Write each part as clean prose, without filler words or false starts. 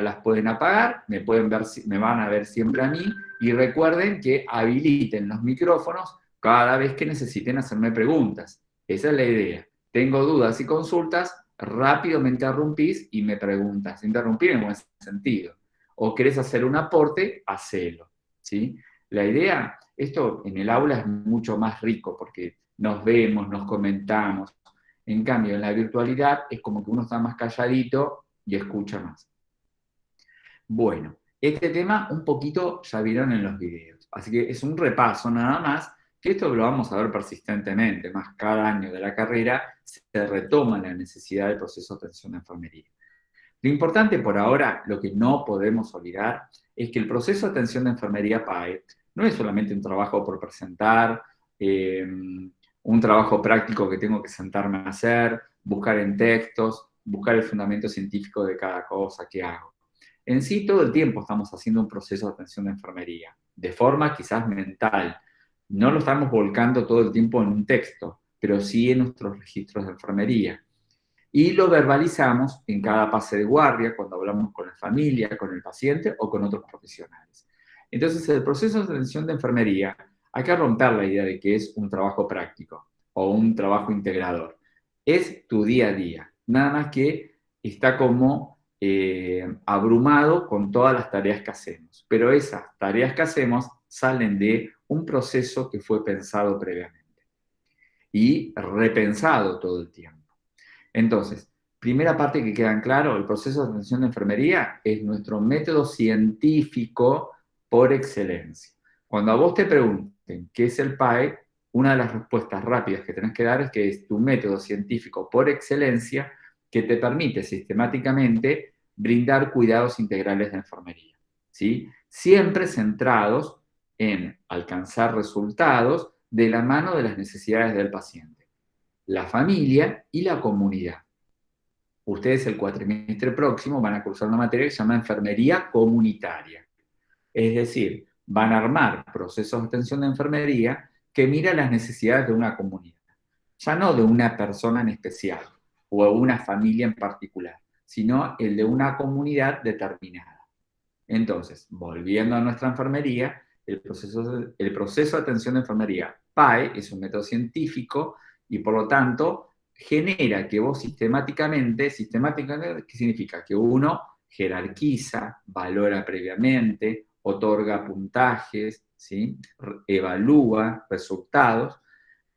las pueden apagar, me pueden ver, me van a ver siempre a mí, y recuerden que habiliten los micrófonos cada vez que necesiten hacerme preguntas. Esa es la idea. Tengo dudas y consultas, rápido me interrumpís y me preguntas. Interrumpir en buen sentido. O querés hacer un aporte, hacelo, ¿sí? La idea, esto en el aula es mucho más rico porque nos vemos, nos comentamos. En cambio, en la virtualidad es como que uno está más calladito y escucha más. Bueno, este tema un poquito ya vieron en los videos, así que es un repaso nada más, que esto lo vamos a ver persistentemente, más cada año de la carrera se retoma la necesidad del proceso de atención de enfermería. Lo importante por ahora, lo que no podemos olvidar, es que el proceso de atención de enfermería PAE no es solamente un trabajo por presentar, un trabajo práctico que tengo que sentarme a hacer, buscar en textos, buscar el fundamento científico de cada cosa que hago. En sí, todo el tiempo estamos haciendo un proceso de atención de enfermería, de forma quizás mental. No lo estamos volcando todo el tiempo en un texto, pero sí en nuestros registros de enfermería. Y lo verbalizamos en cada pase de guardia, cuando hablamos con la familia, con el paciente o con otros profesionales. Entonces, el proceso de atención de enfermería, hay que romper la idea de que es un trabajo práctico o un trabajo integrador. Es tu día a día, nada más que está como abrumado con todas las tareas que hacemos. Pero esas tareas que hacemos salen de un proceso que fue pensado previamente y repensado todo el tiempo. Entonces, primera parte que queda en claro, el proceso de atención de enfermería es nuestro método científico por excelencia. Cuando a vos te pregunten qué es el PAE, una de las respuestas rápidas que tenés que dar es que es tu método científico por excelencia que te permite sistemáticamente brindar cuidados integrales de enfermería, ¿sí? Siempre centrados en alcanzar resultados de la mano de las necesidades del paciente, la familia y la comunidad. Ustedes el cuatrimestre próximo van a cursar una materia que se llama enfermería comunitaria. Es decir, van a armar procesos de atención de enfermería que mira las necesidades de una comunidad. Ya no de una persona en especial o de una familia en particular, sino el de una comunidad determinada. Entonces, volviendo a nuestra enfermería, el proceso de atención de enfermería PAE es un método científico y por lo tanto genera que vos sistemáticamente, ¿qué significa? Que uno jerarquiza, valora previamente, otorga puntajes, ¿sí? Evalúa resultados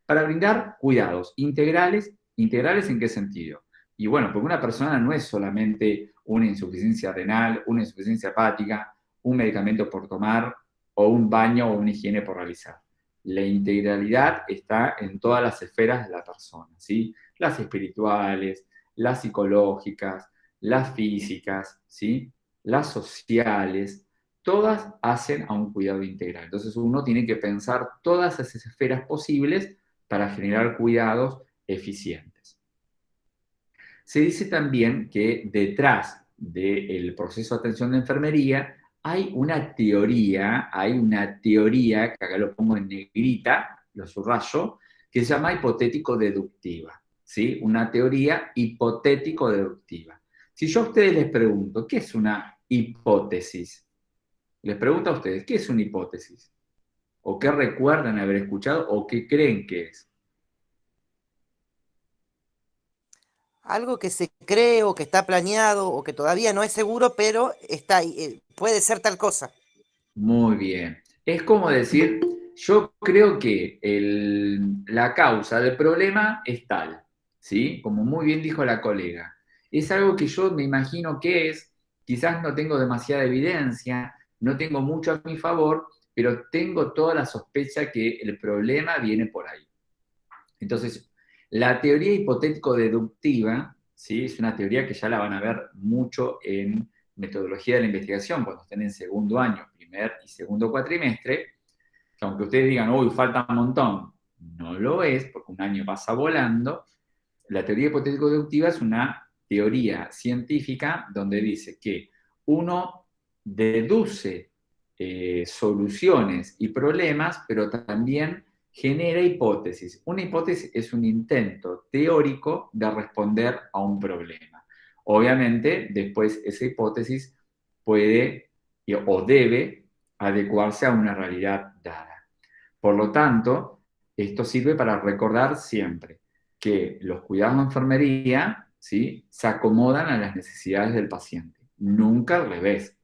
para brindar cuidados integrales. ¿Integrales en qué sentido? Y bueno, porque una persona no es solamente una insuficiencia renal, una insuficiencia hepática, un medicamento por tomar o un baño o una higiene por realizar. La integralidad está en todas las esferas de la persona, ¿sí? Las espirituales, las psicológicas, las físicas, ¿sí? Las sociales, todas hacen a un cuidado integral. Entonces uno tiene que pensar todas esas esferas posibles para generar cuidados eficientes. Se dice también que detrás del proceso de atención de enfermería hay una teoría, que acá lo pongo en negrita, lo subrayo, que se llama hipotético-deductiva, ¿sí? Una teoría hipotético-deductiva. Si yo a ustedes les pregunto, ¿qué es una hipótesis? Les pregunto a ustedes, ¿qué es una hipótesis? ¿O qué recuerdan haber escuchado o qué creen que es? Algo que se cree o que está planeado o que todavía no es seguro, pero está ahí, puede ser tal cosa. Muy bien. Es como decir, yo creo que la causa del problema es tal, ¿sí? Como muy bien dijo la colega. Es algo que yo me imagino que es, quizás no tengo demasiada evidencia, no tengo mucho a mi favor, pero tengo toda la sospecha que el problema viene por ahí. Entonces, la teoría hipotético-deductiva, ¿sí? Es una teoría que ya la van a ver mucho en metodología de la investigación, cuando estén en segundo año, primer y segundo cuatrimestre, que aunque ustedes digan, uy, falta un montón, no lo es, porque un año pasa volando. La teoría hipotético-deductiva es una teoría científica donde dice que uno deduce soluciones y problemas, pero también genera hipótesis. Una hipótesis es un intento teórico de responder a un problema. Obviamente, después esa hipótesis puede o debe adecuarse a una realidad dada. Por lo tanto, esto sirve para recordar siempre que los cuidados de enfermería, ¿sí?, se acomodan a las necesidades del paciente, nunca al revés.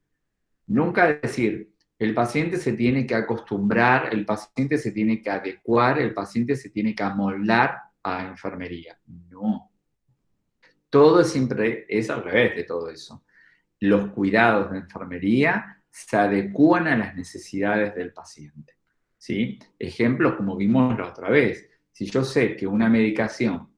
Nunca decir, el paciente se tiene que acostumbrar, el paciente se tiene que adecuar, el paciente se tiene que amoldar a enfermería. No. Todo siempre es al revés de todo eso. Los cuidados de enfermería se adecúan a las necesidades del paciente. ¿Sí? Ejemplos como vimos la otra vez. Si yo sé que una medicación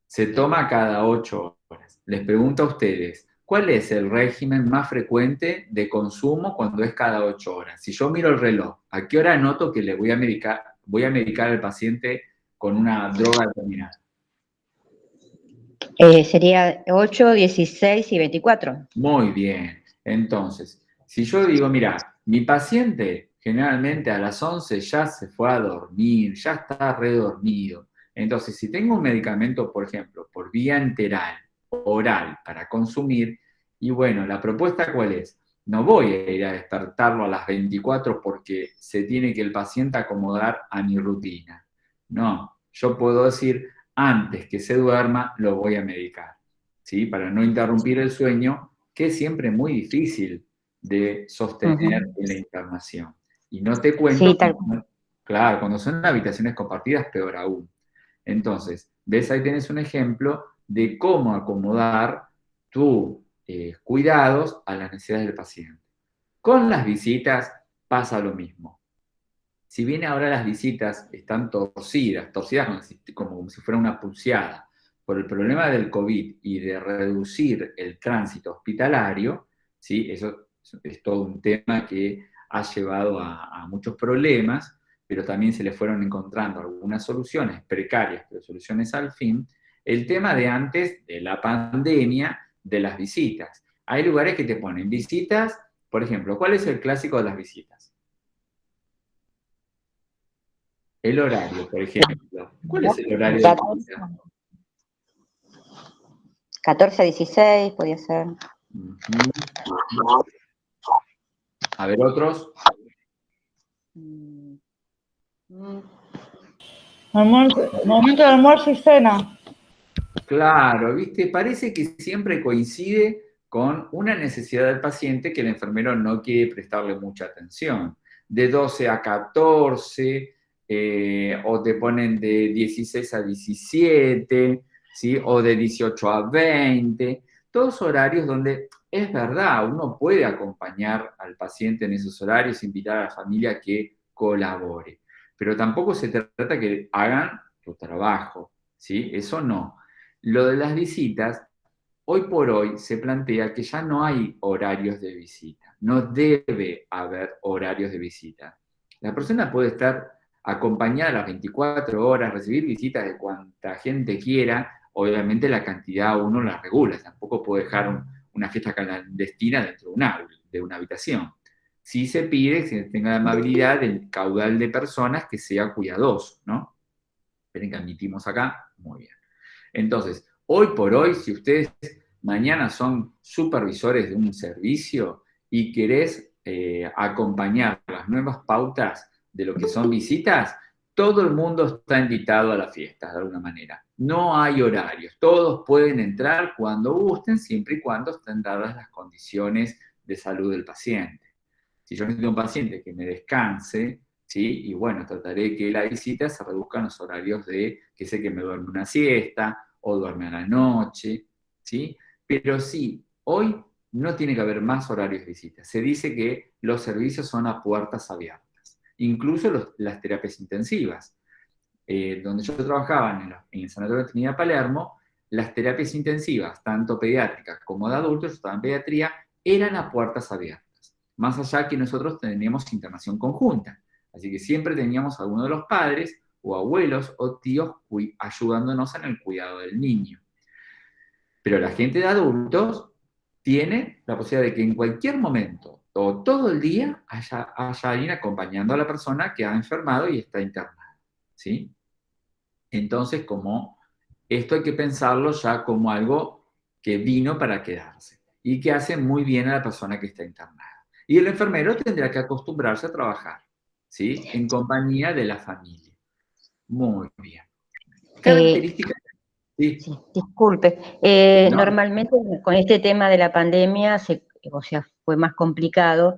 se toma cada 8 horas, les pregunto a ustedes, ¿cuál es el régimen más frecuente de consumo cuando es cada 8 horas? Si yo miro el reloj, ¿a qué hora noto que le voy a medicar al paciente con una droga determinada? Sería 8, 16 y 24. Muy bien. Entonces, si yo digo, mira, mi paciente generalmente a las 11 ya se fue a dormir, ya está redormido. Entonces, si tengo un medicamento, por ejemplo, por vía enteral, oral, para consumir, y bueno, la propuesta ¿cuál es? No voy a ir a despertarlo a las 24 porque se tiene que el paciente acomodar a mi rutina. No, yo puedo decir, antes que se duerma, lo voy a medicar, ¿sí? Para no interrumpir el sueño, que es siempre muy difícil de sostener en la internación. Y no te cuento, Sí, tal. claro, cuando son habitaciones compartidas, peor aún. Entonces, ves, ahí tenés un ejemplo de cómo acomodar tus cuidados a las necesidades del paciente. Con las visitas pasa lo mismo. Si bien ahora las visitas están torcidas como si fuera una pulseada, por el problema del COVID y de reducir el tránsito hospitalario, ¿sí? Eso es todo un tema que ha llevado a muchos problemas, pero también se le fueron encontrando algunas soluciones precarias, pero soluciones al fin. El tema de antes de la pandemia, de las visitas. Hay lugares que te ponen visitas, por ejemplo, ¿cuál es el clásico de las visitas? El horario, por ejemplo. ¿Cuál es el horario de visita? 14 a 16 podía ser. A ver, otros. Momento de almuerzo y cena. Claro, ¿viste? Parece que siempre coincide con una necesidad del paciente que el enfermero no quiere prestarle mucha atención. De 12 a 14, o te ponen de 16 a 17, ¿sí? O de 18 a 20. Todos horarios donde es verdad, uno puede acompañar al paciente en esos horarios, invitar a la familia a que colabore. Pero tampoco se trata que hagan tu trabajo, ¿sí? Eso no. Lo de las visitas, hoy por hoy se plantea que ya no hay horarios de visita, no debe haber horarios de visita. La persona puede estar acompañada a las 24 horas, recibir visitas de cuanta gente quiera, obviamente la cantidad uno la regula, tampoco puede dejar una fiesta clandestina dentro de una habitación. Sí se pide que se tenga la amabilidad del caudal de personas que sea cuidadoso, ¿no? Esperen que admitimos acá, muy bien. Entonces, hoy por hoy, si ustedes mañana son supervisores de un servicio y querés acompañar las nuevas pautas de lo que son visitas, todo el mundo está invitado a la fiesta, de alguna manera. No hay horarios, todos pueden entrar cuando gusten, siempre y cuando estén dadas las condiciones de salud del paciente. Si yo necesito un paciente que me descanse, ¿sí? Y bueno, trataré que la visita se reduzca en los horarios de que sé que me duerme una siesta o duerme a la noche, ¿sí? Pero sí, hoy no tiene que haber más horarios de visita. Se dice que los servicios son a puertas abiertas, incluso las terapias intensivas. Donde yo trabajaba en el Sanatorio de Trinidad Palermo, las terapias intensivas, tanto pediátricas como de adultos, yo estaba en pediatría, eran a puertas abiertas. Más allá que nosotros teníamos internación conjunta. Así que siempre teníamos a alguno de los padres o abuelos o tíos ayudándonos en el cuidado del niño. Pero la gente de adultos tiene la posibilidad de que en cualquier momento o todo el día haya alguien acompañando a la persona que ha enfermado y está internada, ¿sí? Entonces, como esto hay que pensarlo ya como algo que vino para quedarse. y que hace muy bien a la persona que está internada. Y el enfermero tendrá que acostumbrarse a trabajar, ¿sí? En compañía de la familia. Muy bien. Eh, Características, sí, sí, disculpe. ¿no? Normalmente con este tema de la pandemia, o sea, fue más complicado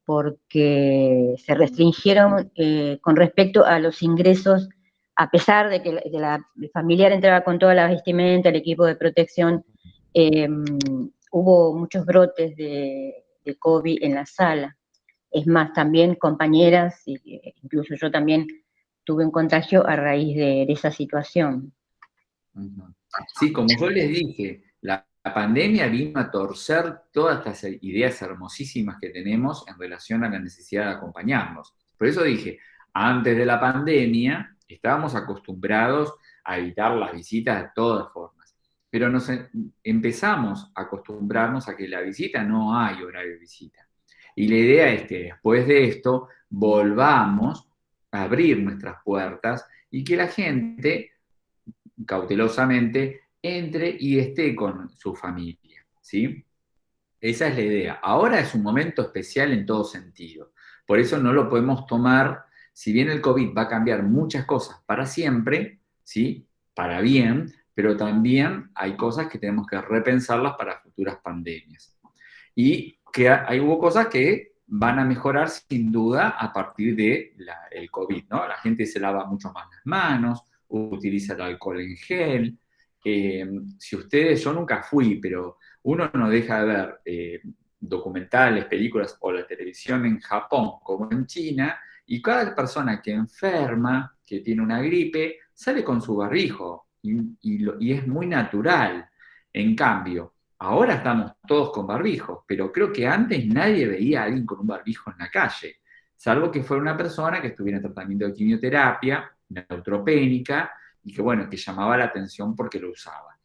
porque se restringieron con respecto a los ingresos, a pesar de que el familiar entraba con toda la vestimenta, el equipo de protección, eh, hubo muchos brotes de COVID en la sala. Es más, también compañeras, incluso yo también tuve un contagio a raíz de esa situación. Ujú. Sí, como yo les dije, la pandemia vino a torcer todas estas ideas hermosísimas que tenemos en relación a la necesidad de acompañarnos. Por eso dije, antes de la pandemia estábamos acostumbrados a evitar las visitas de todas formas, pero empezamos a acostumbrarnos a que la visita no hay horario de visita. Y la idea es que después de esto volvamos a abrir nuestras puertas y que la gente cautelosamente entre y esté con su familia, ¿sí? Esa es la idea. Ahora es un momento especial en todo sentido. Por eso no lo podemos tomar, si bien el COVID va a cambiar muchas cosas para siempre, ¿sí? Para bien, pero también hay cosas que tenemos que repensarlas para futuras pandemias. Y que hubo cosas que van a mejorar sin duda a partir del COVID, ¿no? La gente se lava mucho más las manos, utiliza el alcohol en gel. Si ustedes, yo nunca fui, pero uno no deja de ver documentales, películas o la televisión en Japón como en China, y cada persona que enferma, que tiene una gripe, sale con su barbijo, y es muy natural. En cambio, ahora estamos todos con barbijos, pero creo que antes nadie veía a alguien con un barbijo en la calle, salvo que fuera una persona que estuviera en tratamiento de quimioterapia, neutropénica, y que bueno, que llamaba la atención porque lo usaba.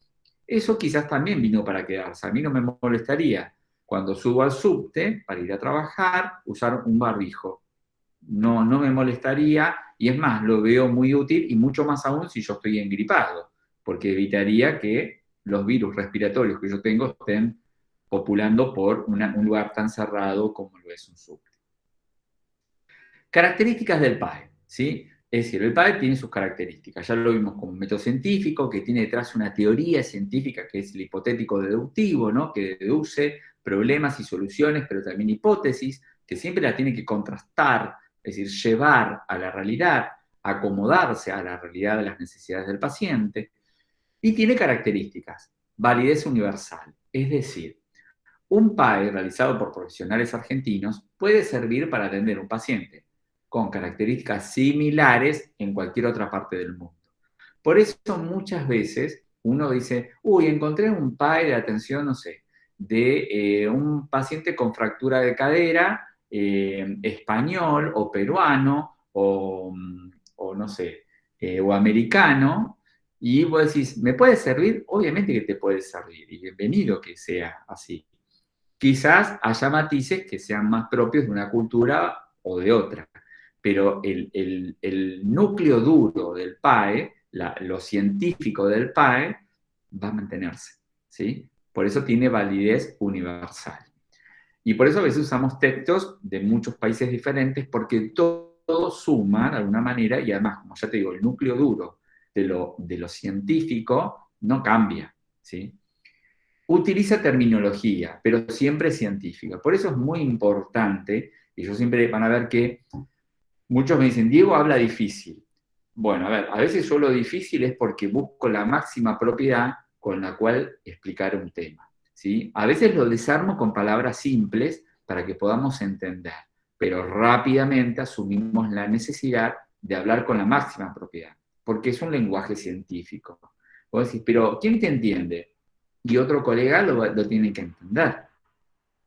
Eso quizás también vino para quedarse. A mí no me molestaría cuando subo al subte para ir a trabajar usar un barbijo. No, no me molestaría, y es más, lo veo muy útil y mucho más aún si yo estoy engripado, porque evitaría que los virus respiratorios que yo tengo estén populando por un lugar tan cerrado como lo es un subte. Características del PAE, ¿sí? Es decir, el PAE tiene sus características, ya lo vimos como un método científico que tiene detrás una teoría científica que es el hipotético deductivo, ¿no? Que deduce problemas y soluciones, pero también hipótesis, que siempre la tiene que contrastar, es decir, llevar a la realidad, acomodarse a la realidad de las necesidades del paciente, y tiene características, validez universal, es decir, un PAE realizado por profesionales argentinos puede servir para atender a un paciente con características similares en cualquier otra parte del mundo. Por eso muchas veces uno dice, uy, encontré un PAE de atención, no sé, de un paciente con fractura de cadera, español o peruano o no sé, o americano, y vos decís, ¿me puede servir? Obviamente que te puede servir, y bienvenido que sea así. Quizás haya matices que sean más propios de una cultura o de otra, pero el núcleo duro del PAE, lo científico del PAE, va a mantenerse, ¿sí? Por eso tiene validez universal. Y por eso a veces usamos textos de muchos países diferentes, porque todo suma de alguna manera, y además, como ya te digo, el núcleo duro de lo científico no cambia, ¿sí? Utiliza terminología, pero siempre científica. Por eso es muy importante, y yo siempre van a ver que muchos me dicen, Diego habla difícil. Bueno, a ver, a veces yo lo difícil es porque busco la máxima propiedad con la cual explicar un tema, ¿sí? A veces lo desarmo con palabras simples para que podamos entender, pero rápidamente asumimos la necesidad de hablar con la máxima propiedad, porque es un lenguaje científico. Vos decís, pero ¿quién te entiende? Y otro colega lo tiene que entender.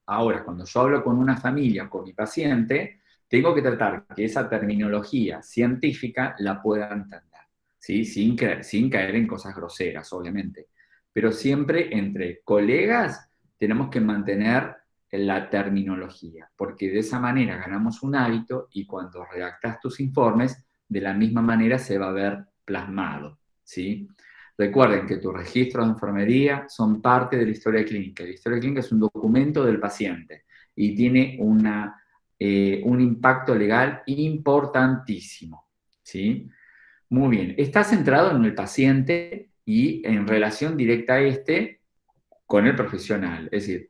Ahora, cuando yo hablo con una familia, con mi paciente, tengo que tratar que esa terminología científica la pueda entender, ¿sí? Sin caer en cosas groseras, obviamente. Pero siempre entre colegas tenemos que mantener la terminología, porque de esa manera ganamos un hábito y cuando redactas tus informes, de la misma manera se va a ver plasmado, ¿sí? Recuerden que tus registros de enfermería son parte de la historia clínica. La historia clínica es un documento del paciente y tiene un impacto legal importantísimo, ¿sí? Muy bien. Está centrado en el paciente y en relación directa a con el profesional. Es decir,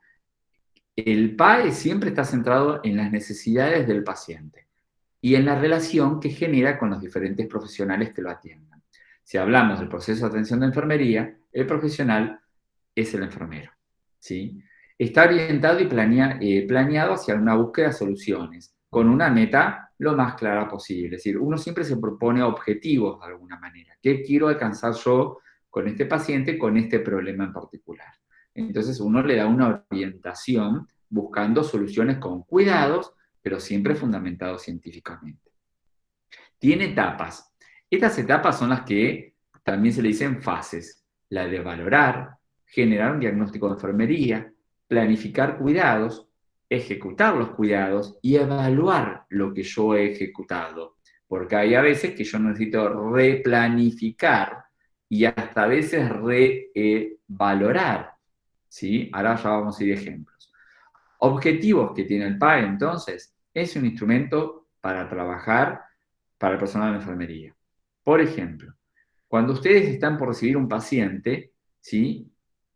el PAE siempre está centrado en las necesidades del paciente y en la relación que genera con los diferentes profesionales que lo atiendan. Si hablamos del proceso de atención de enfermería, el profesional es el enfermero, ¿sí? Está orientado y planeado hacia una búsqueda de soluciones, con una meta lo más clara posible. Es decir, uno siempre se propone objetivos de alguna manera. ¿Qué quiero alcanzar yo con este paciente, con este problema en particular? Entonces uno le da una orientación buscando soluciones con cuidados, pero siempre fundamentados científicamente. Tiene etapas. Estas etapas son las que también se le dicen fases. La de valorar, generar un diagnóstico de enfermería, planificar cuidados, ejecutar los cuidados y evaluar lo que yo he ejecutado. Porque hay a veces que yo necesito replanificar y hasta a veces revalorar, ¿sí? Ahora ya vamos a ir ejemplos. Objetivos que tiene el PAE, entonces, es un instrumento para trabajar para el personal de enfermería. Por ejemplo, cuando ustedes están por recibir un paciente, ¿sí?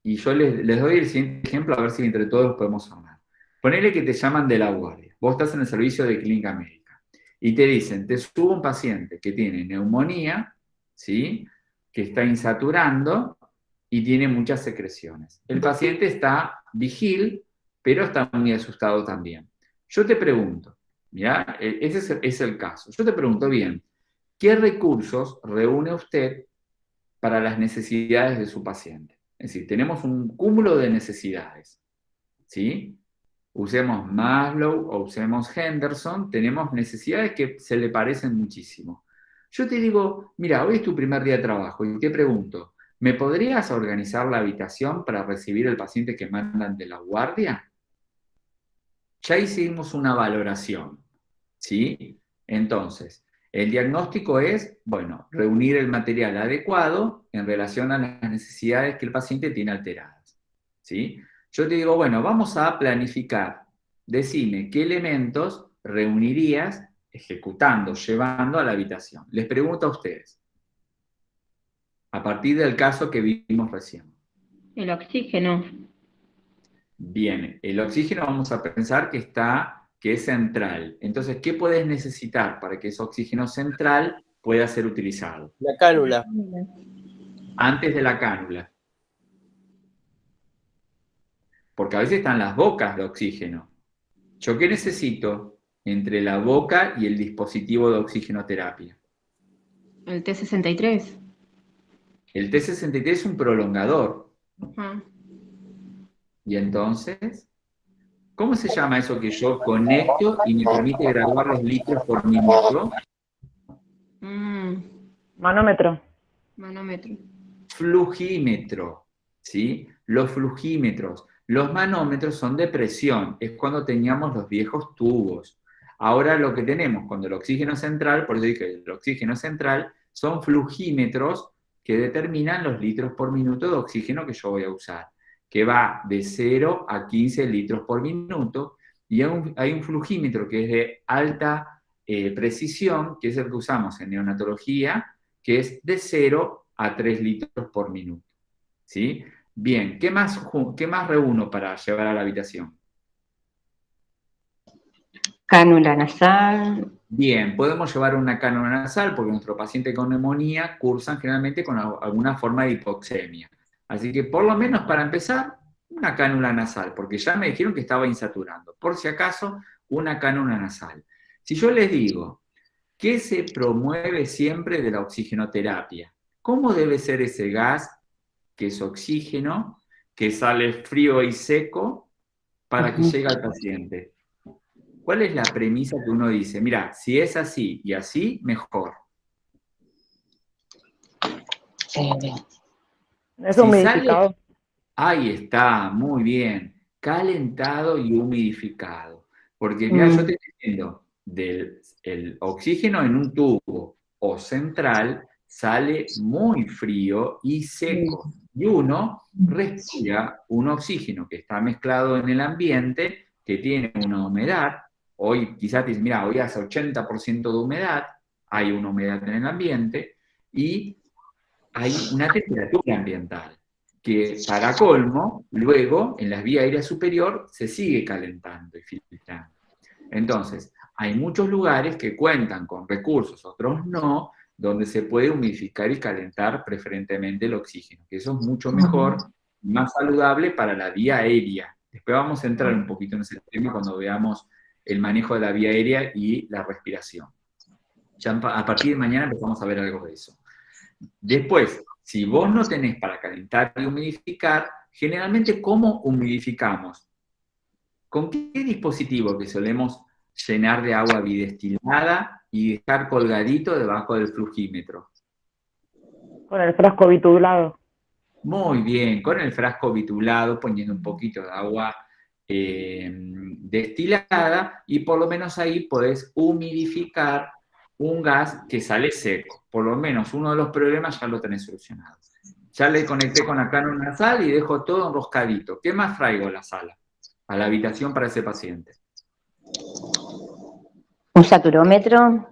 Y yo les doy el siguiente ejemplo a ver si entre todos podemos armar. Ponele que te llaman de la guardia. Vos estás en el servicio de clínica médica y te dicen, te subo un paciente que tiene neumonía, ¿sí? Que está insaturando y tiene muchas secreciones. El paciente está vigil, pero está muy asustado también. Yo te pregunto, ¿ya? Ese es el caso. Yo te pregunto bien, ¿qué recursos reúne usted para las necesidades de su paciente? Es decir, tenemos un cúmulo de necesidades, ¿sí? Usemos Maslow o usemos Henderson, tenemos necesidades que se le parecen muchísimo. Yo te digo, mira, hoy es tu primer día de trabajo y te pregunto, ¿me podrías organizar la habitación para recibir al paciente que mandan de la guardia? Ya hicimos una valoración, ¿sí? Entonces, el diagnóstico es, bueno, reunir el material adecuado en relación a las necesidades que el paciente tiene alteradas, ¿sí? Yo te digo, bueno, vamos a planificar. Decime qué elementos reunirías ejecutando, llevando a la habitación. Les pregunto a ustedes, a partir del caso que vimos recién. El oxígeno. Bien, el oxígeno vamos a pensar que es central. Entonces, ¿qué puedes necesitar para que ese oxígeno central pueda ser utilizado? La cánula. Antes de la cánula. Porque a veces están las bocas de oxígeno. ¿Yo qué necesito entre la boca y el dispositivo de oxigenoterapia? El T63. El T63 es un prolongador. Ajá. Y entonces, ¿cómo se llama eso que yo conecto y me permite graduar los litros por minuto? Manómetro. Manómetro. Flugímetro, ¿sí? Los flugímetros. Los manómetros son de presión, es cuando teníamos los viejos tubos. Ahora lo que tenemos cuando el oxígeno central, por eso dije, el oxígeno central, son flugímetros que determinan los litros por minuto de oxígeno que yo voy a usar, que va de 0 a 15 litros por minuto, y hay un flugímetro que es de alta precisión, que es el que usamos en neonatología, que es de 0 a 3 litros por minuto, ¿sí? Bien, ¿qué más reúno para llevar a la habitación? Cánula nasal. Bien, podemos llevar una cánula nasal porque nuestro paciente con neumonía cursan generalmente con alguna forma de hipoxemia. Así que por lo menos para empezar, una cánula nasal, porque ya me dijeron que estaba insaturando. Por si acaso, una cánula nasal. Si yo les digo, ¿qué se promueve siempre de la oxigenoterapia? ¿Cómo debe ser ese gas que es oxígeno, que sale frío y seco para que llegue al paciente? ¿Cuál es la premisa que uno dice? Mira, si es así y así, mejor. Es Si humidificado. Ahí está, muy bien. Calentado y humidificado. Porque mira, yo te estoy diciendo, el oxígeno en un tubo o central sale muy frío y seco. Y uno respira un oxígeno que está mezclado en el ambiente, que tiene una humedad. Hoy quizás te dicen, mira, hoy hace 80% de humedad, hay una humedad en el ambiente, y hay una temperatura ambiental, que para colmo, luego en la vía aérea superior se sigue calentando y filtrando. Entonces, hay muchos lugares que cuentan con recursos, otros no, donde se puede humidificar y calentar preferentemente el oxígeno, que eso es mucho mejor, más saludable para la vía aérea. Después vamos a entrar un poquito en ese tema cuando veamos el manejo de la vía aérea y la respiración. Ya a partir de mañana empezamos a ver algo de eso. Después, si vos no tenés para calentar y humidificar, generalmente, ¿cómo humidificamos? ¿Con qué dispositivo que solemos llenar de agua bidestilada y dejar colgadito debajo del flujímetro? Con el frasco bitulado. Muy bien, con el frasco bitulado, poniendo un poquito de agua destilada, y por lo menos ahí podés humidificar un gas que sale seco. Por lo menos uno de los problemas ya lo tenés solucionado. Ya le conecté con la cámara nasal y dejo todo enroscadito. ¿Qué más traigo a la sala? A la habitación para ese paciente. Un saturómetro.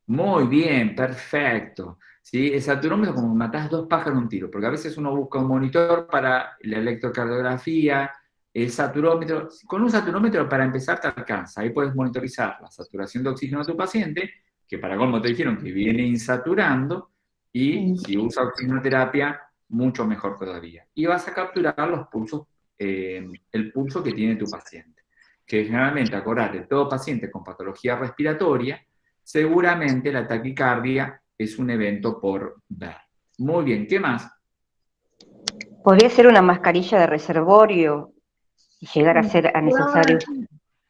Muy bien, perfecto. ¿Sí? El saturómetro, como matás dos pájaros de un tiro, porque a veces uno busca un monitor para la electrocardiografía, el saturómetro. Con un saturómetro, para empezar, te alcanza. Ahí puedes monitorizar la saturación de oxígeno de tu paciente, que para colmo te dijeron que viene insaturando, y si usa oxigenoterapia, mucho mejor todavía. Y vas a capturar los pulsos, el pulso que tiene tu paciente. Que generalmente, acordate, todo paciente con patología respiratoria, seguramente la taquicardia es un evento por ver. Muy bien, ¿qué más? Podría ser una mascarilla de reservorio y llegar a ser necesario.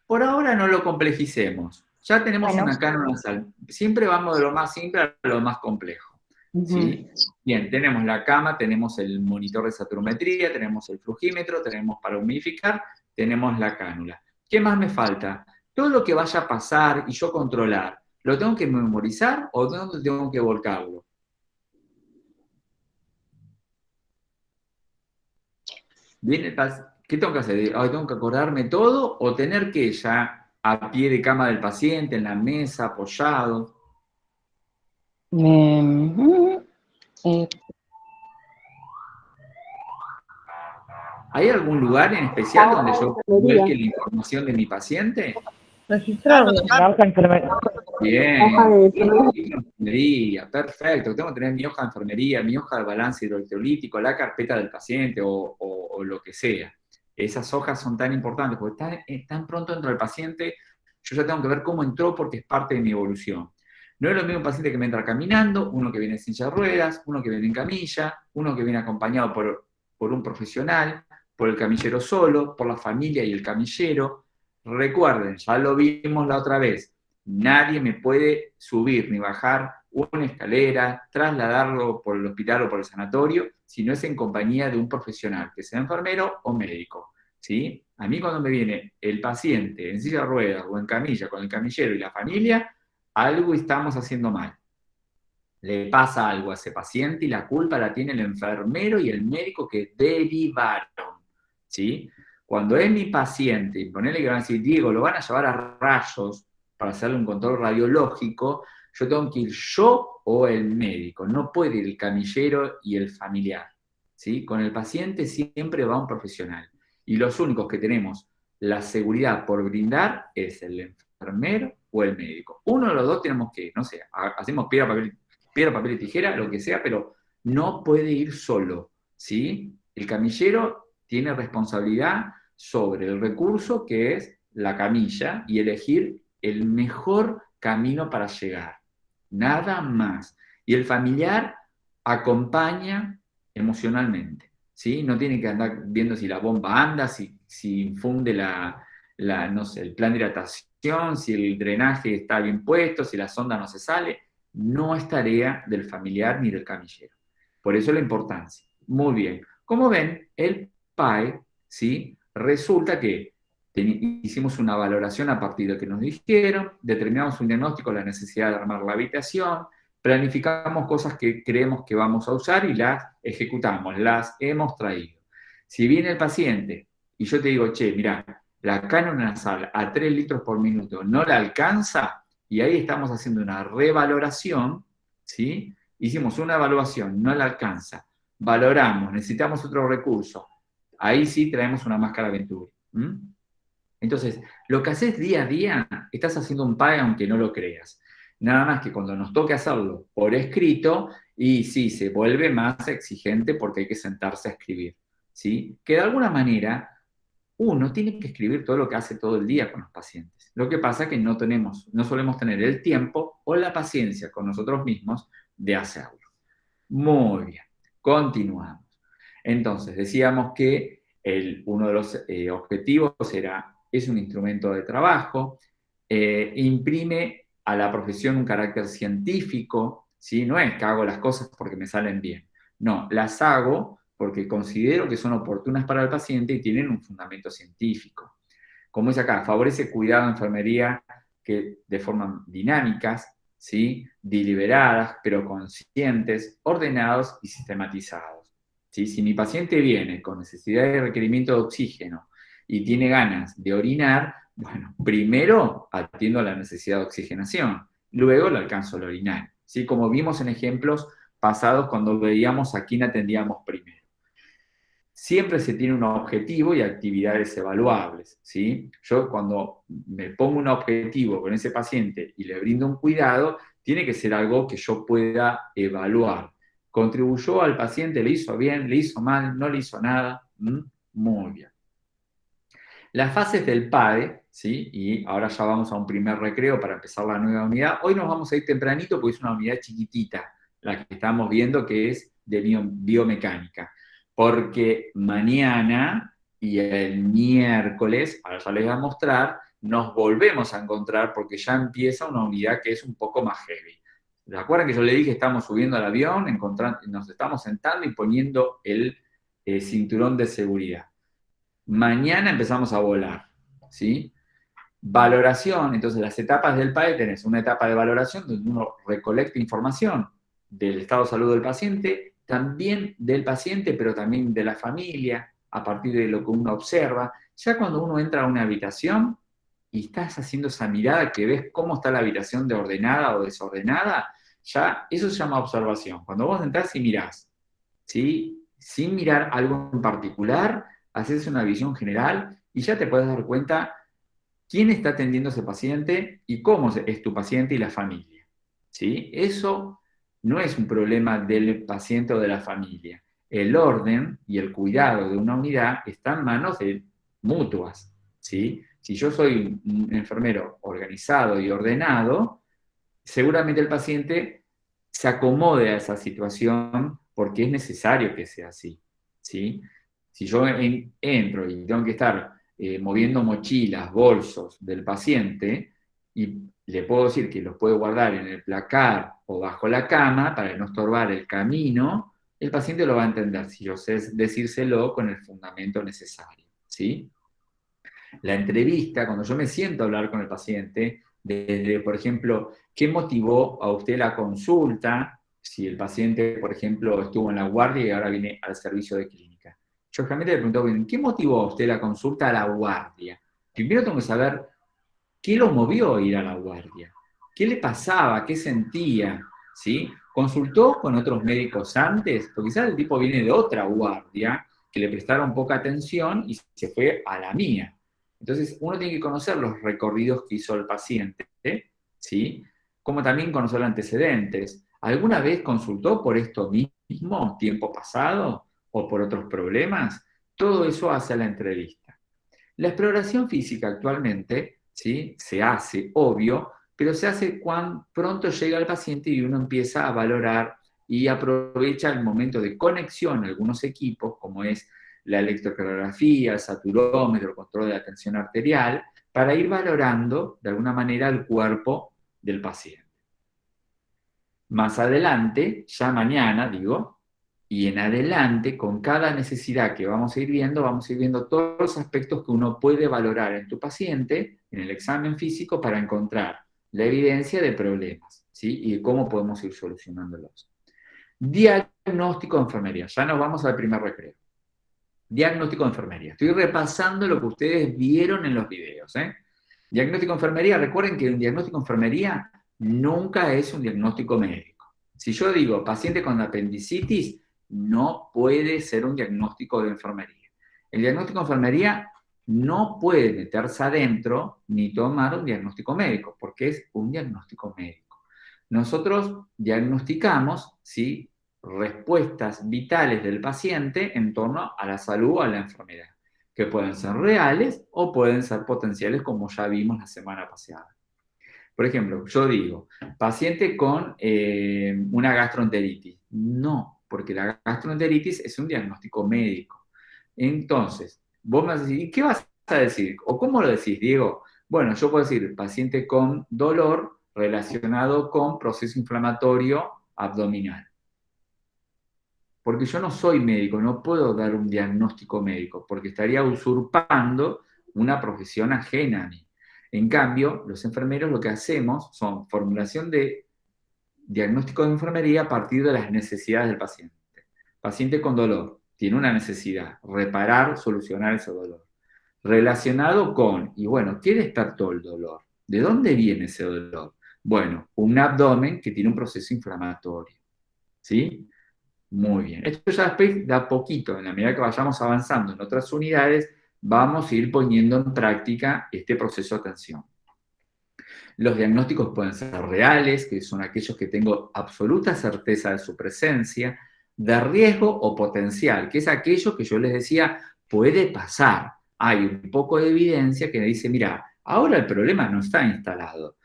Por ahora no lo complejicemos. Ya tenemos Bueno. una cánula nasal. Siempre vamos de lo más simple a lo más complejo. ¿Sí? Bien, tenemos la cama, tenemos el monitor de saturometría, tenemos el flugímetro, tenemos para humidificar, tenemos la cánula. ¿Qué más me falta? Todo lo que vaya a pasar y yo controlar, ¿lo tengo que memorizar o dónde tengo que volcarlo? Bien, ¿qué tengo que hacer? ¿Tengo que acordarme todo o tener que ya a pie de cama del paciente, en la mesa, apoyado? ¿Hay algún lugar en especial donde yo vuelque la información de mi paciente? Registrar mi hoja de enfermería. Bien, enfermería, perfecto. Tengo que tener mi hoja de enfermería, mi hoja de balance hidroelectrolítico, la carpeta del paciente o lo que sea. Esas hojas son tan importantes porque tan pronto entra el paciente, yo ya tengo que ver cómo entró porque es parte de mi evolución. No es lo mismo un paciente que me entra caminando, uno que viene en silla de ruedas, uno que viene en camilla, uno que viene acompañado por un profesional, por el camillero solo, por la familia y el camillero. Recuerden, ya lo vimos la otra vez, nadie me puede subir ni bajar una escalera, trasladarlo por el hospital o por el sanatorio, si no es en compañía de un profesional, que sea enfermero o médico. ¿Sí? A mí cuando me viene el paciente en silla de ruedas o en camilla con el camillero y la familia, algo estamos haciendo mal. Le pasa algo a ese paciente y la culpa la tiene el enfermero y el médico que derivaron. ¿Sí? Cuando es mi paciente, y ponele que van a decir, Diego, lo van a llevar a rayos para hacerle un control radiológico, yo tengo que ir yo o el médico, no puede ir el camillero y el familiar. ¿Sí? Con el paciente siempre va un profesional. Y los únicos que tenemos la seguridad por brindar es el enfermero o el médico. Uno de los dos tenemos que ir, no sé, hacemos piedra, papel y tijera, lo que sea, pero no puede ir solo. ¿Sí? El camillero tiene responsabilidad sobre el recurso que es la camilla y elegir el mejor camino para llegar. Nada más. Y el familiar acompaña emocionalmente. ¿Sí? No tiene que andar viendo si la bomba anda, si infunde no sé, el plan de hidratación, si el drenaje está bien puesto, si la sonda no se sale. No es tarea del familiar ni del camillero. Por eso la importancia. Muy bien. Como ven, el PAE, ¿sí? Resulta que hicimos una valoración a partir de lo que nos dijeron, determinamos un diagnóstico, la necesidad de armar la habitación, planificamos cosas que creemos que vamos a usar y las ejecutamos, las hemos traído. Si viene el paciente y yo te digo, che, mirá, la cánon nasal a 3 litros por minuto no la alcanza, y ahí estamos haciendo una revaloración, ¿sí? Hicimos una evaluación, no la alcanza, valoramos, necesitamos otro recurso, ahí sí traemos una máscara Venturi. Entonces, lo que haces día a día, estás haciendo un PAE aunque no lo creas. Nada más que cuando nos toque hacerlo por escrito, y sí, se vuelve más exigente porque hay que sentarse a escribir, ¿sí? Que de alguna manera uno tiene que escribir todo lo que hace todo el día con los pacientes. Lo que pasa es que no solemos tener el tiempo o la paciencia con nosotros mismos de hacerlo. Muy bien, continuamos. Entonces, decíamos que uno de los objetivos es un instrumento de trabajo, imprime a la profesión un carácter científico, ¿sí? No es que hago las cosas porque me salen bien, no, las hago porque considero que son oportunas para el paciente y tienen un fundamento científico. Como dice acá, favorece cuidado de enfermería que de forma dinámicas, ¿sí? Deliberadas, pero conscientes, ordenados y sistematizados. ¿Sí? Si mi paciente viene con necesidad de requerimiento de oxígeno y tiene ganas de orinar, bueno, primero atiendo a la necesidad de oxigenación, luego le alcanzo el urinario, ¿sí? Como vimos en ejemplos pasados cuando veíamos a quién atendíamos primero. Siempre se tiene un objetivo y actividades evaluables, ¿sí? Yo cuando me pongo un objetivo con ese paciente y le brindo un cuidado, tiene que ser algo que yo pueda evaluar. ¿Contribuyó al paciente? ¿Le hizo bien? ¿Le hizo mal? ¿No le hizo nada? Muy bien. Las fases del PADE, ¿sí? Y ahora ya vamos a un primer recreo para empezar la nueva unidad. Hoy nos vamos a ir tempranito porque es una unidad chiquitita, la que estamos viendo que es de biomecánica. Porque mañana y el miércoles, ahora ya les voy a mostrar, nos volvemos a encontrar porque ya empieza una unidad que es un poco más heavy. ¿Se acuerdan que yo le dije estamos subiendo al avión, nos estamos sentando y poniendo el cinturón de seguridad? Mañana empezamos a volar, ¿sí? Valoración, entonces las etapas del PAE tenés una etapa de valoración donde uno recolecta información del estado de salud del paciente, también del paciente, pero también de la familia, a partir de lo que uno observa. Ya cuando uno entra a una habitación y estás haciendo esa mirada que ves cómo está la habitación de ordenada o desordenada, ya eso se llama observación. Cuando vos entrás y mirás, ¿sí? Sin mirar algo en particular, haces una visión general y ya te puedes dar cuenta quién está atendiendo a ese paciente y cómo es tu paciente y la familia, ¿sí? Eso no es un problema del paciente o de la familia. El orden y el cuidado de una unidad están en manos de mutuas, ¿sí? Si yo soy un enfermero organizado y ordenado, seguramente el paciente se acomode a esa situación porque es necesario que sea así, ¿sí? Si yo entro y tengo que estar moviendo mochilas, bolsos del paciente, y le puedo decir que los puedo guardar en el placar o bajo la cama para no estorbar el camino, el paciente lo va a entender si yo sé decírselo con el fundamento necesario, ¿sí? La entrevista, cuando yo me siento a hablar con el paciente, desde, por ejemplo, ¿qué motivó a usted la consulta? Si el paciente, por ejemplo, estuvo en la guardia y ahora viene al servicio de clínica. Yo realmente le pregunto, ¿qué motivó a usted la consulta a la guardia? Primero tengo que saber qué lo movió a ir a la guardia, qué le pasaba, qué sentía, ¿sí? ¿Consultó con otros médicos antes? Porque quizás el tipo viene de otra guardia que le prestaron poca atención y se fue a la mía. Entonces, uno tiene que conocer los recorridos que hizo el paciente, ¿sí? Como también conocer los antecedentes. ¿Alguna vez consultó por esto mismo, tiempo pasado, o por otros problemas? Todo eso hace la entrevista. La exploración física actualmente, ¿sí? Se hace, obvio, pero se hace cuando pronto llega el paciente y uno empieza a valorar y aprovecha el momento de conexión a algunos equipos, como es la electrocardiografía, el saturómetro, el control de la tensión arterial, para ir valorando de alguna manera el cuerpo del paciente. Más adelante, ya mañana, digo, y en adelante, con cada necesidad que vamos a ir viendo todos los aspectos que uno puede valorar en tu paciente, en el examen físico, para encontrar la evidencia de problemas, ¿sí? Y cómo podemos ir solucionándolos. Diagnóstico de enfermería. Ya nos vamos al primer recreo. Diagnóstico de enfermería. Estoy repasando lo que ustedes vieron en los videos. Diagnóstico de enfermería, recuerden que un diagnóstico de enfermería nunca es un diagnóstico médico. Si yo digo paciente con apendicitis, no puede ser un diagnóstico de enfermería. El diagnóstico de enfermería no puede meterse adentro ni tomar un diagnóstico médico, porque es un diagnóstico médico. Nosotros diagnosticamos, ¿sí?, respuestas vitales del paciente en torno a la salud o a la enfermedad, que pueden ser reales o pueden ser potenciales, como ya vimos la semana pasada. Por ejemplo, yo digo, paciente con una gastroenteritis. No, porque la gastroenteritis es un diagnóstico médico. Entonces, vos me vas a decir, ¿y qué vas a decir? ¿O cómo lo decís, Diego? Bueno, yo puedo decir paciente con dolor relacionado con proceso inflamatorio abdominal. Porque yo no soy médico, no puedo dar un diagnóstico médico, porque estaría usurpando una profesión ajena a mí. En cambio, los enfermeros lo que hacemos son formulación de diagnóstico de enfermería a partir de las necesidades del paciente. Paciente con dolor, tiene una necesidad, reparar, solucionar ese dolor. Relacionado con, y bueno, ¿qué despertó el dolor? ¿De dónde viene ese dolor? Bueno, un abdomen que tiene un proceso inflamatorio, ¿sí? Muy bien. Esto ya después, de a poquito, en la medida que vayamos avanzando en otras unidades, vamos a ir poniendo en práctica este proceso de atención. Los diagnósticos pueden ser reales, que son aquellos que tengo absoluta certeza de su presencia, de riesgo o potencial, que es aquello que yo les decía, puede pasar. Hay un poco de evidencia que me dice, mira, ahora el problema no está instalado,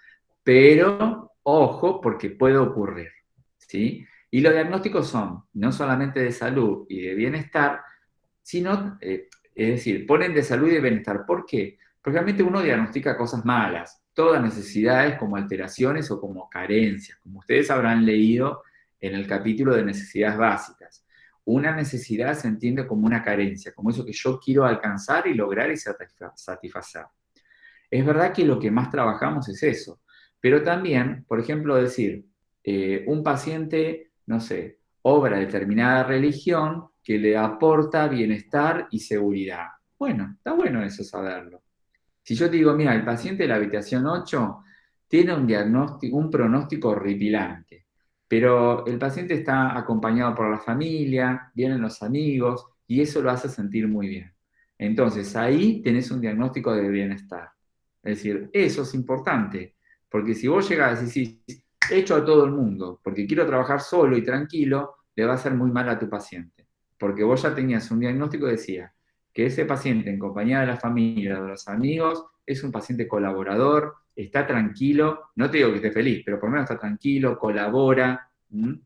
pero ojo porque puede ocurrir, ¿sí? Y los diagnósticos son no solamente de salud y de bienestar, sino, es decir, ponen de salud y de bienestar. ¿Por qué? Porque realmente uno diagnostica cosas malas, todas necesidades como alteraciones o como carencias, como ustedes habrán leído en el capítulo de necesidades básicas. Una necesidad se entiende como una carencia, como eso que yo quiero alcanzar y lograr y satisfacer. Es verdad que lo que más trabajamos es eso, pero también, por ejemplo, decir, un paciente, no sé, obra determinada religión que le aporta bienestar y seguridad. Bueno, está bueno eso saberlo. Si yo te digo, mira, el paciente de la habitación 8 tiene un pronóstico horripilante, pero el paciente está acompañado por la familia, vienen los amigos, y eso lo hace sentir muy bien. Entonces, ahí tenés un diagnóstico de bienestar. Es decir, eso es importante, porque si vos llegás y decís, echo a todo el mundo, porque quiero trabajar solo y tranquilo, le va a hacer muy mal a tu paciente, porque vos ya tenías un diagnóstico que decía que ese paciente en compañía de la familia, de los amigos, es un paciente colaborador, está tranquilo, no te digo que esté feliz, pero por lo menos está tranquilo, colabora.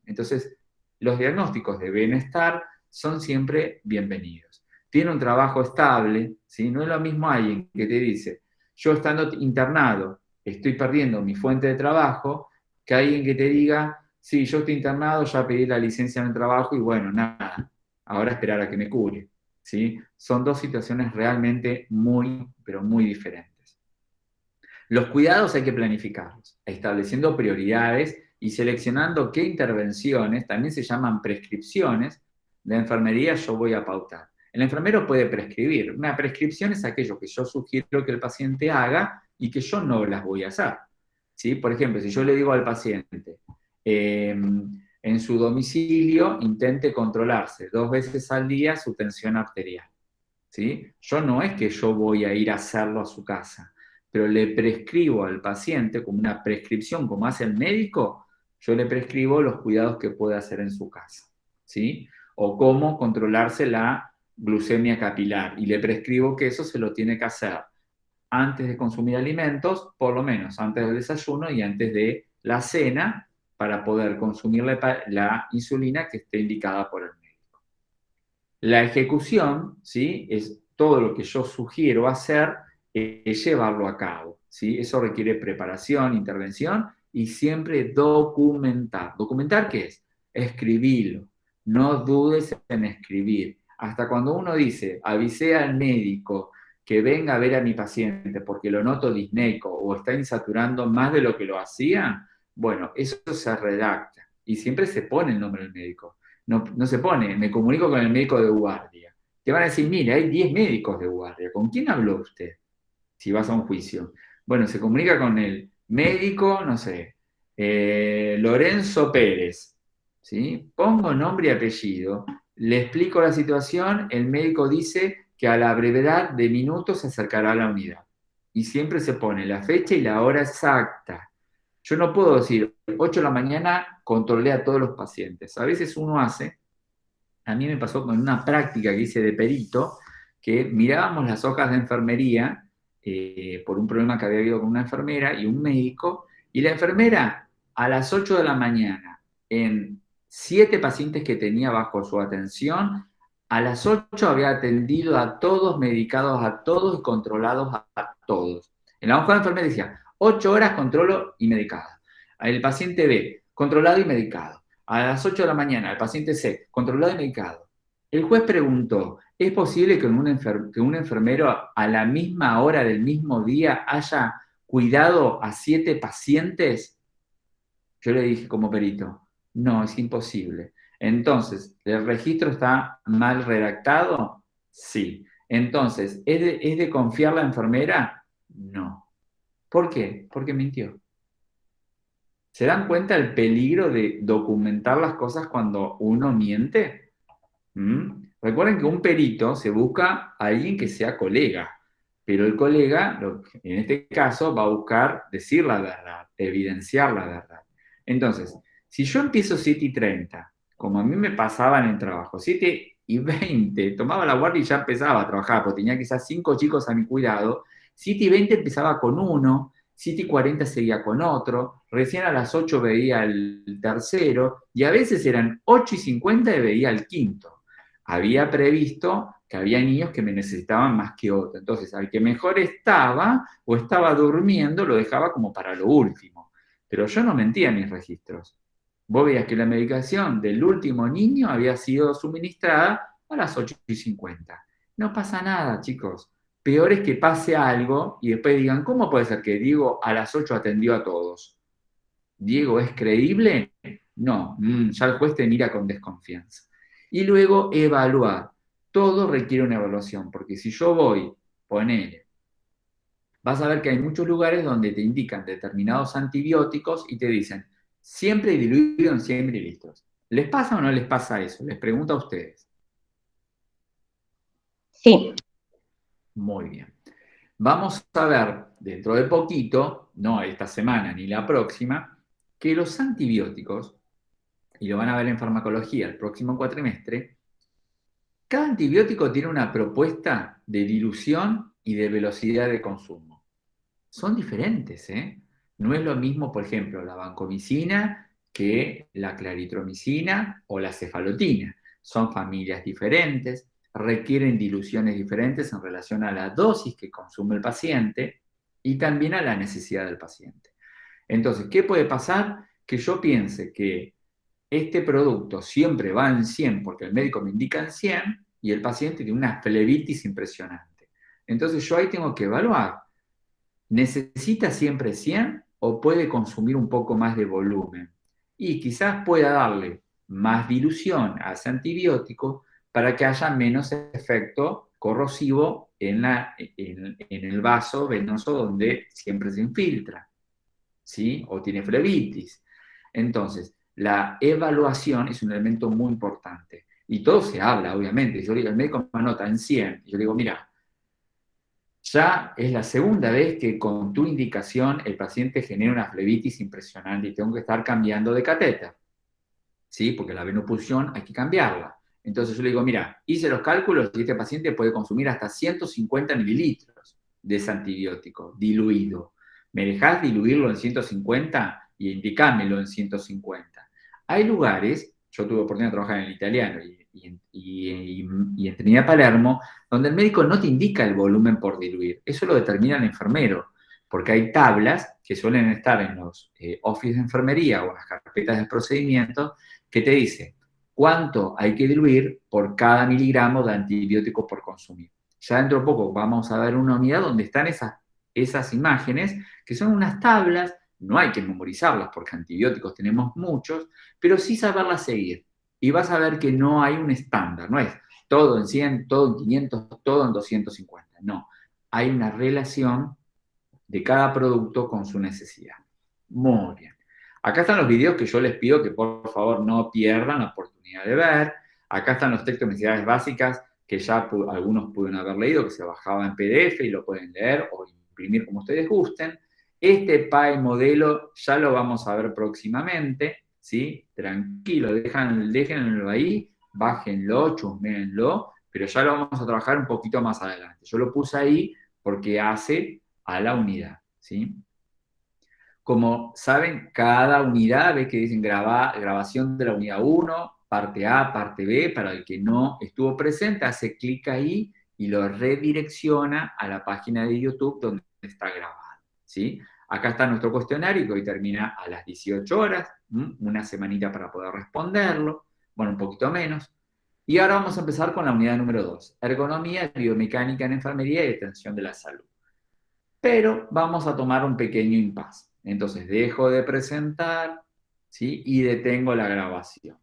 Entonces, los diagnósticos de bienestar son siempre bienvenidos. Tiene un trabajo estable, ¿sí? No es lo mismo alguien que te dice, yo estando internado estoy perdiendo mi fuente de trabajo, que alguien que te diga, sí, yo estoy internado, ya pedí la licencia en el trabajo y bueno, nada, ahora esperar a que me cure, ¿sí? Son dos situaciones realmente muy, pero muy diferentes. Los cuidados hay que planificarlos, estableciendo prioridades y seleccionando qué intervenciones, también se llaman prescripciones, de enfermería yo voy a pautar. El enfermero puede prescribir. Una prescripción es aquello que yo sugiero que el paciente haga y que yo no las voy a hacer, ¿sí? Por ejemplo, si yo le digo al paciente, en su domicilio intente controlarse 2 veces al día su tensión arterial, ¿sí? Yo no es que yo voy a ir a hacerlo a su casa, pero le prescribo al paciente como una prescripción, como hace el médico, yo le prescribo los cuidados que puede hacer en su casa, ¿sí? O cómo controlarse la glucemia capilar, y le prescribo que eso se lo tiene que hacer antes de consumir alimentos, por lo menos antes del desayuno y antes de la cena, para poder consumir la insulina que esté indicada por el médico. La ejecución, ¿sí?, es todo lo que yo sugiero hacer, es llevarlo a cabo, ¿sí? Eso requiere preparación, intervención y siempre documentar. ¿Documentar qué es? Escribirlo. No dudes en escribir. Hasta cuando uno dice, avisé al médico que venga a ver a mi paciente porque lo noto disneico o está insaturando más de lo que lo hacía, Bueno, eso se redacta y siempre se pone el nombre del médico. No se pone, me comunico con el médico de guardia. Te van a decir, mire, hay 10 médicos de guardia. ¿Con quién habló usted? Si vas a un juicio. Bueno, se comunica con el médico, no sé, Lorenzo Pérez. ¿Sí? Pongo nombre y apellido, le explico la situación, el médico dice que a la brevedad de minutos se acercará a la unidad. Y siempre se pone la fecha y la hora exacta. Yo no puedo decir, 8 de la mañana controlé a todos los pacientes. A veces uno hace, a mí me pasó con una práctica que hice de perito, que mirábamos las hojas de enfermería por un problema que había habido con una enfermera y un médico, y la enfermera a las 8 de la mañana, en 7 pacientes que tenía bajo su atención, a las 8 había atendido a todos, medicados a todos y controlados a todos. En la hoja de enfermería decía, 8 horas controlo y medicado. El paciente B, controlado y medicado. A las 8 de la mañana, el paciente C, controlado y medicado. El juez preguntó, ¿es posible que un enfermero a la misma hora del mismo día haya cuidado a 7 pacientes? Yo le dije como perito, no, es imposible. Entonces, ¿el registro está mal redactado? Sí. Entonces, ¿es de confiar la enfermera? No. ¿Por qué? Porque mintió. ¿Se dan cuenta el peligro de documentar las cosas cuando uno miente? Recuerden que un perito se busca a alguien que sea colega, pero el colega, en este caso, va a buscar decir la verdad, evidenciar la verdad. Entonces, si yo empiezo 7:30, como a mí me pasaba en el trabajo, 7:20, tomaba la guardia y ya empezaba a trabajar, porque tenía quizás 5 chicos a mi cuidado, 7:20 empezaba con uno, 7:40 seguía con otro, recién a las 8 veía el tercero, y a veces eran 8:50 y veía el quinto. Había previsto que había niños que me necesitaban más que otros. Entonces, al que mejor estaba o estaba durmiendo, lo dejaba como para lo último. Pero yo no mentía en mis registros. Vos veías que la medicación del último niño había sido suministrada a las 8:50. No pasa nada, chicos. Peor es que pase algo y después digan, ¿cómo puede ser que Diego a las 8 atendió a todos? ¿Diego es creíble? No, ya el juez te mira con desconfianza. Y luego evaluar. Todo requiere una evaluación, porque si yo voy, ponele, vas a ver que hay muchos lugares donde te indican determinados antibióticos y te dicen, siempre diluido en 100 mililitros. ¿Les pasa o no les pasa eso? Les pregunto a ustedes. Sí. Muy bien. Vamos a ver dentro de poquito, no esta semana ni la próxima, que los antibióticos, y lo van a ver en farmacología el próximo cuatrimestre, cada antibiótico tiene una propuesta de dilución y de velocidad de consumo. Son diferentes, ¿eh? No es lo mismo, por ejemplo, la vancomicina que la claritromicina o la cefalotina. Son familias diferentes, requieren diluciones diferentes en relación a la dosis que consume el paciente y también a la necesidad del paciente. Entonces, ¿qué puede pasar? Que yo piense que este producto siempre va en 100 porque el médico me indica en 100 y el paciente tiene una flebitis impresionante. Entonces yo ahí tengo que evaluar, ¿necesita siempre 100 o puede consumir un poco más de volumen? Y quizás pueda darle más dilución a ese antibiótico para que haya menos efecto corrosivo en el vaso venoso donde siempre se infiltra, ¿sí? O tiene flebitis. Entonces, la evaluación es un elemento muy importante. Y todo se habla, obviamente. Yo digo, el médico me anota en 100. Y yo digo, mira, ya es la segunda vez que con tu indicación el paciente genera una flebitis impresionante y tengo que estar cambiando de catéter. ¿Sí? Porque la venopunción hay que cambiarla. Entonces yo le digo, mira, hice los cálculos y este paciente puede consumir hasta 150 mililitros de ese antibiótico diluido. ¿Me dejás diluirlo en 150 y indicámelo en 150? Hay lugares, yo tuve oportunidad de trabajar en el italiano y en Trinidad Palermo, donde el médico no te indica el volumen por diluir. Eso lo determina el enfermero, porque hay tablas que suelen estar en los office de enfermería o en las carpetas de procedimientos que te dice cuánto hay que diluir por cada miligramo de antibiótico por consumir. Ya dentro de poco vamos a ver una unidad donde están esas imágenes, que son unas tablas no hay que memorizarlas porque antibióticos tenemos muchos, pero sí saberlas seguir. Y vas a ver que no hay un estándar, no es todo en 100, todo en 500, todo en 250. No, hay una relación de cada producto con su necesidad. Muy bien. Acá están los videos que yo les pido que por favor no pierdan la oportunidad de ver. Acá están los textos de necesidades básicas que ya algunos pueden haber leído, que se bajaba en PDF y lo pueden leer o imprimir como ustedes gusten. Este PAE modelo ya lo vamos a ver próximamente, ¿sí? Tranquilo, déjenlo ahí, bájenlo, chusméenlo, pero ya lo vamos a trabajar un poquito más adelante. Yo lo puse ahí porque hace a la unidad, ¿sí? Como saben, cada unidad, ve que dicen grabación de la unidad 1, parte A, parte B, para el que no estuvo presente, hace clic ahí y lo redirecciona a la página de YouTube donde está grabado, ¿sí? Acá está nuestro cuestionario que hoy termina a las 18 horas, una semanita para poder responderlo, bueno, un poquito menos. Y ahora vamos a empezar con la unidad número 2, ergonomía, biomecánica en enfermería y atención de la salud. Pero vamos a tomar un pequeño impasse. Entonces dejo de presentar, ¿sí? Y detengo la grabación.